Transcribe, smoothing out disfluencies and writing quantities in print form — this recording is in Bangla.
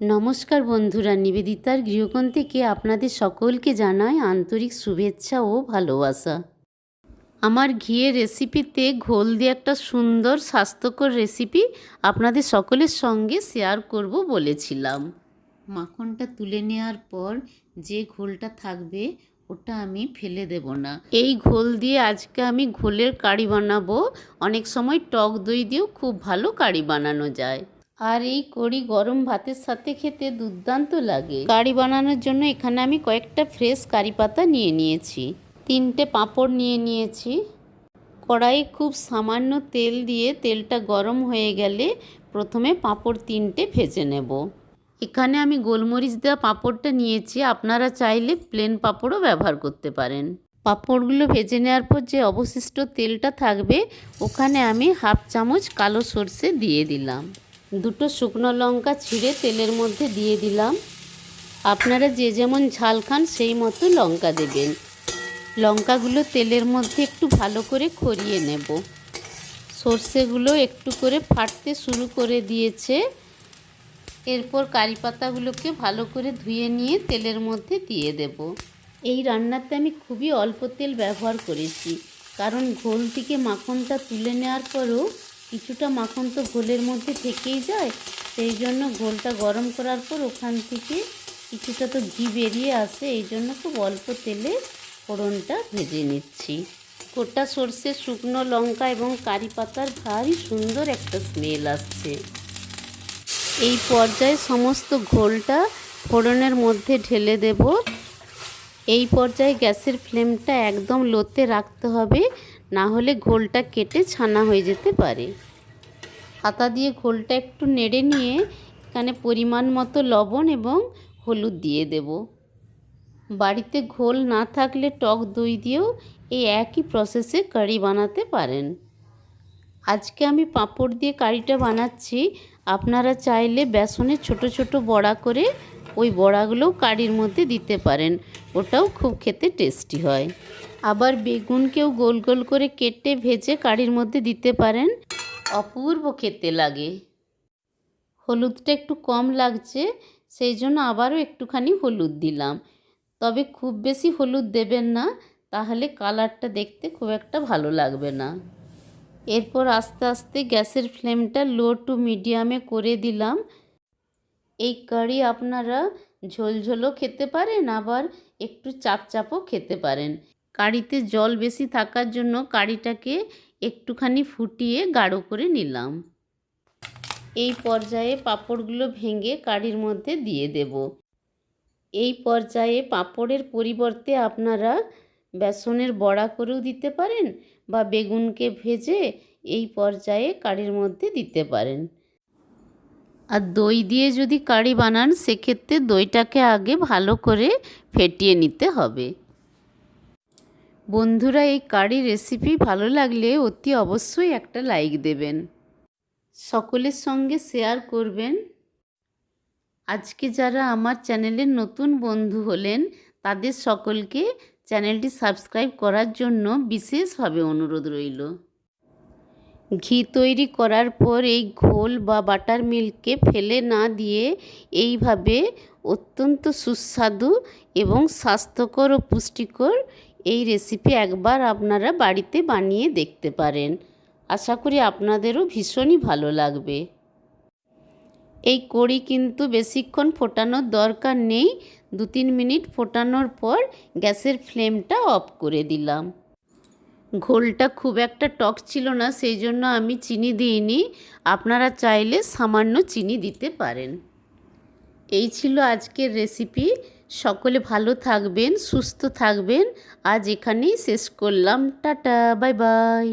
নমস্কার বন্ধুরা, নিবেদিতার গৃহকোণ থেকে আপনাদের সকলকে জানাই আন্তরিক শুভেচ্ছা ও ভালোবাসা। আমার ঘিয়ের রেসিপিতে ঘোল দিয়ে একটা সুন্দর স্বাস্থ্যকর রেসিপি আপনাদের সকলের সঙ্গে শেয়ার করব বলেছিলাম। মাখনটা তুলে নেওয়ার পর যে ঘোলটা থাকবে ওটা আমি ফেলে দেব না। এই ঘোল দিয়ে আজকে আমি ঘোলের কারি বানাবো। অনেক সময় টক দই দিয়েও খুব ভালো কারি বানানো যায়। আর এই কড়ি গরম ভাতের সাথে খেতে দুর্দান্ত লাগে। কারি বানানোর জন্য এখানে আমি কয়েকটা ফ্রেশ কারি পাতা নিয়ে নিয়েছি, 3টে পাঁপড় নিয়ে নিয়েছি। কড়াইয়ে খুব সামান্য তেল দিয়ে তেলটা গরম হয়ে গেলে প্রথমে পাঁপড় 3টে ভেজে নেব। এখানে আমি গোলমরিচ দেওয়া পাঁপড়টা নিয়েছি, আপনারা চাইলে প্লেন পাঁপড়ও ব্যবহার করতে পারেন। পাঁপড়গুলো ভেজে নেওয়ার পর যে অবশিষ্ট তেলটা থাকবে ওখানে আমি 1/2 চামচ কালো সর্ষে দিয়ে দিলাম। 2টো শুকনো লঙ্কা ছিঁড়ে তেলের মধ্যে দিয়ে দিলাম। আপনারা যে যেমন ঝাল খান সেই মতো লঙ্কা দেবেন। লঙ্কাগুলো তেলের মধ্যে একটু ভালো করে খড়িয়ে নেব। সর্ষেগুলো একটু করে ফাটতে শুরু করে দিয়েছে। এরপর কারি পাতাগুলোকে ভালো করে ধুয়ে নিয়ে তেলের মধ্যে দিয়ে দেব। এই রান্নাতে আমি খুবই অল্প তেল ব্যবহার করেছি, কারণ ঘোল থেকে মাখনটা তুলে নেওয়ার পরও কিছুটা মাখন তো ঘোলের মধ্যে থেকেই যায়। সেই জন্য ঘোলটা গরম করার পর ওখান থেকে কিছুটা তো ঘি বেরিয়ে আসে, এই জন্য খুব অল্প তেলে ফোড়নটা ভেজে নিচ্ছি। গোটা সর্ষে, শুকনো লঙ্কা এবং কারি পাতার ভারী সুন্দর একটা স্মেল আসছে। এই পর্যায়ে সমস্ত ঘোলটা ফোড়নের মধ্যে ঢেলে দেব। এই পর্যায়ে গ্যাসের ফ্লেমটা একদম লোতে রাখতে হবে, না হলে ঘোলটা কেটে ছানা হয়ে যেতে পারে। হাতা দিয়ে ঘোলটা একটু নেড়ে নিয়ে এখানে পরিমাণ মতো লবণ এবং হলুদ দিয়ে দেব। বাড়িতে ঘোল না থাকলে টক দই দিয়েও এই একই প্রসেসে কারি বানাতে পারেন। আজকে আমি পাঁপড় দিয়ে কারিটা বানাচ্ছি। আপনারা চাইলে বেসনের ছোট ছোট বড়া করে ওই বড়াগুলোও কারির মধ্যে দিতে পারেন, ওটাও খুব খেতে টেস্টি হয়। আবার বেগুনকেও গোল গোল করে কেটে ভেজে কারির মধ্যে দিতে পারেন, অপূর্ব খেতে লাগে। হলুদটা একটু কম লাগছে, সেই জন্য আবারও একটুখানি হলুদ দিলাম। তবে খুব বেশি হলুদ দেবেন না, তাহলে কালারটা দেখতে খুব একটা ভালো লাগবে না। এরপর আস্তে আস্তে গ্যাসের ফ্লেমটা লো টু মিডিয়ামে করে দিলাম। এই কারি আপনারা ঝোলঝোলও খেতে পারেন, আবার একটু চাপচাপও খেতে পারেন। কারিতে জল বেশি থাকার জন্য কারিটাকে একটুখানি ফুটিয়ে গাঢ় করে নিলাম। এই পর্যায়ে পাঁপড়গুলো ভেঙে কারির মধ্যে দিয়ে দেব। এই পর্যায়ে পাঁপড়ের পরিবর্তে আপনারা বেসনের বড়া করেও দিতে পারেন, বা বেগুনকে ভেজে এই পর্যায়ে কারির মধ্যে দিতে পারেন। আর দই দিয়ে যদি কারি বানান সেক্ষেত্রে দইটাকে আগে ভালো করে ফেটিয়ে নিতে হবে। বন্ধুরা, এই কারি রেসিপি ভালো লাগলে অতি অবশ্যই একটা লাইক দেবেন, সকলের সঙ্গে শেয়ার করবেন। আজকে যারা আমার চ্যানেলের নতুন বন্ধু হলেন তাদের সকলকে চ্যানেলটি সাবস্ক্রাইব করার জন্য বিশেষভাবে অনুরোধ রইল। ঘি তৈরি করার পর এই ঘোল বা বাটার মিল্ককে ফেলে না দিয়ে এইভাবে অত্যন্ত সুস্বাদু এবং স্বাস্থ্যকর ও পুষ্টিকর এই রেসিপি একবার আপনারা বাড়িতে বানিয়ে দেখতে পারেন। আশা করি আপনাদেরও ভীষণই ভালো লাগবে। এই কড়ি কিন্তু বেশিক্ষণ ফোটানোর দরকার নেই, 2-3 মিনিট ফোটানোর পর গ্যাসের ফ্লেমটা অফ করে দিলাম। ঘোলটা খুব একটা টক ছিল না, সেই জন্য আমি চিনি দিইনি, আপনারা চাইলে সামান্য চিনি দিতে পারেন। এই ছিল আজকের রেসিপি। সকলে ভালো থাকবেন, সুস্থ থাকবেন। আজ এখানেই শেষ করলাম। Tata, bye bye.